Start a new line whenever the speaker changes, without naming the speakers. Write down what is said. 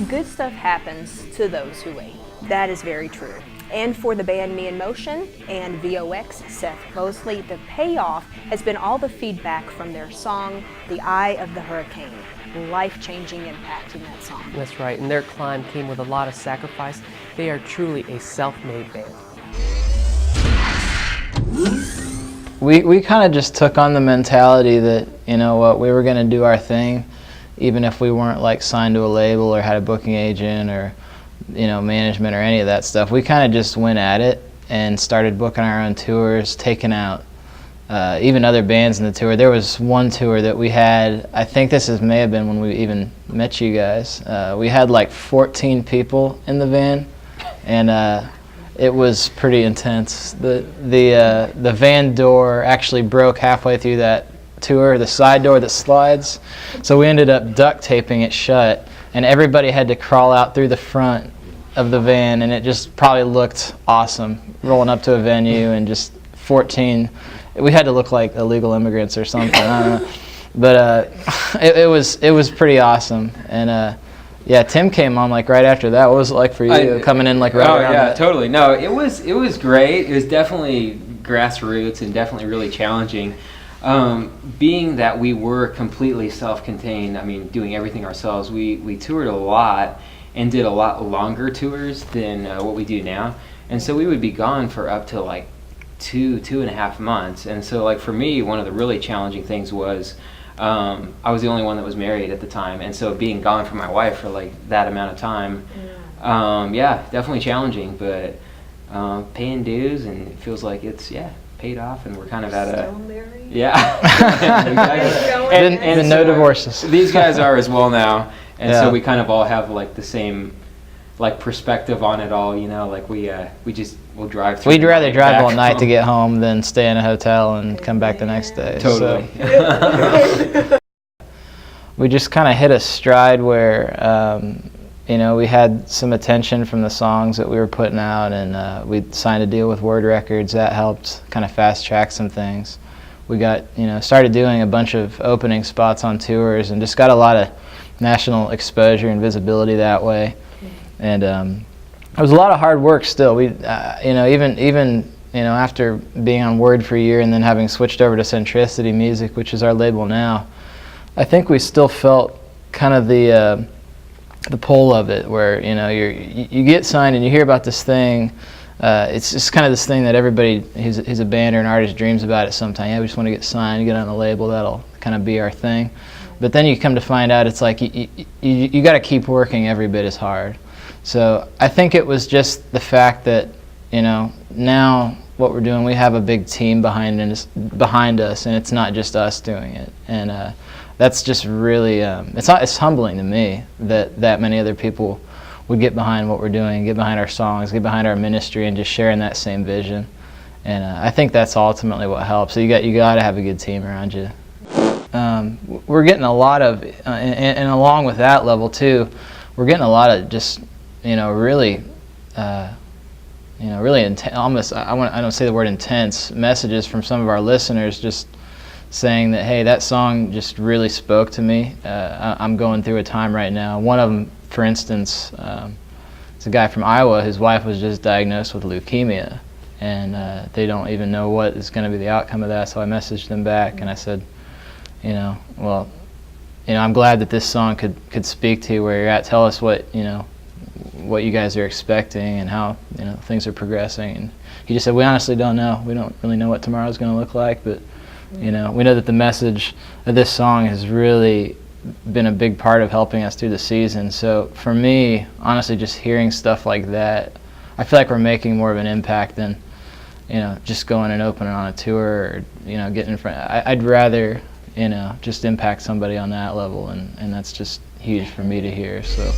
Good stuff happens to those who wait. That is very true. And for the band Me in Motion and VOX Seth Mosley, the payoff has been all the feedback from their song, The Eye of the Hurricane. Life-changing impact in that song.
That's right, and their climb came with a lot of sacrifice. They are truly a self-made band.
We kind of just took on the mentality that, you know what, we were going to do our thing, even if we weren't like signed to a label or had a booking agent or, you know, management or any of that stuff. We kind of just went at it and started booking our own tours, taking out even other bands in the tour. There was one tour that we had, I think may have been when we even met you guys. We had like 14 people in the van, and it was pretty intense. The van door actually broke halfway through that tour, the side door that slides. So we ended up duct taping it shut, and everybody had to crawl out through the front of the van, and it just probably looked awesome rolling up to a venue and just 14. We had to look like illegal immigrants or something. I don't know, but it was pretty awesome. And yeah, Tim came on like right after that. What was it like for you coming in like right around that?
Totally. No, it was great. It was definitely grassroots and definitely really challenging. Being that we were completely self-contained, I mean, doing everything ourselves, we toured a lot and did a lot longer tours than what we do now. And so we would be gone for up to like 2.5 months. And so like for me, one of the really challenging things was I was the only one that was married at the time, and so being gone from my wife for like that amount of time, yeah, definitely challenging, but paying dues, and it feels like it's paid off, and we're kind of at a
married?
and no divorces.
These guys are as well now, and so we kind of all have like the same like perspective on it all, you know, like we'll drive through.
We'd rather drive all night to get home than stay in a hotel and come back the next day.
Totally.
So. We just kind of hit a stride where, you know, we had some attention from the songs that we were putting out, and we signed a deal with Word Records. That helped kind of fast track some things. We got, you know, started doing a bunch of opening spots on tours and just got a lot of national exposure and visibility that way. And it was a lot of hard work still. We, you know, even you know, after being on Word for a year and then having switched over to Centricity Music, which is our label now, I think we still felt kind of the pull of it, where, you know, you get signed and you hear about this thing. It's just kind of this thing that everybody who's a band or an artist dreams about at some time. Yeah, we just want to get signed, get on the label. That'll kind of be our thing. But then you come to find out it's like you got to keep working every bit as hard. So I think it was just the fact that, you know, now what we're doing, we have a big team behind us, and it's not just us doing it. And that's just really, it's humbling to me that many other people would get behind what we're doing, get behind our songs, get behind our ministry, and just sharing that same vision. And I think that's ultimately what helps. So you got to have a good team around you. We're getting a lot of, and along with that level too, we're getting a lot of just, you know, really almost, I don't say the word intense, messages from some of our listeners just saying that, hey, that song just really spoke to me. I'm going through a time right now. One of them, for instance, it's a guy from Iowa. His wife was just diagnosed with leukemia, and they don't even know what is going to be the outcome of that. So I messaged them back and I said, you know, well, you know, I'm glad that this song could speak to where you're at. Tell us what, you know, what you guys are expecting and how, you know, things are progressing. And he just said, we honestly don't know. We don't really know what tomorrow's going to look like, but, you know, we know that the message of this song has really been a big part of helping us through the season. So for me, honestly, just hearing stuff like that, I feel like we're making more of an impact than, you know, just going and opening on a tour or, you know, getting in front. I'd rather, you know, just impact somebody on that level, and that's just huge for me to hear. So.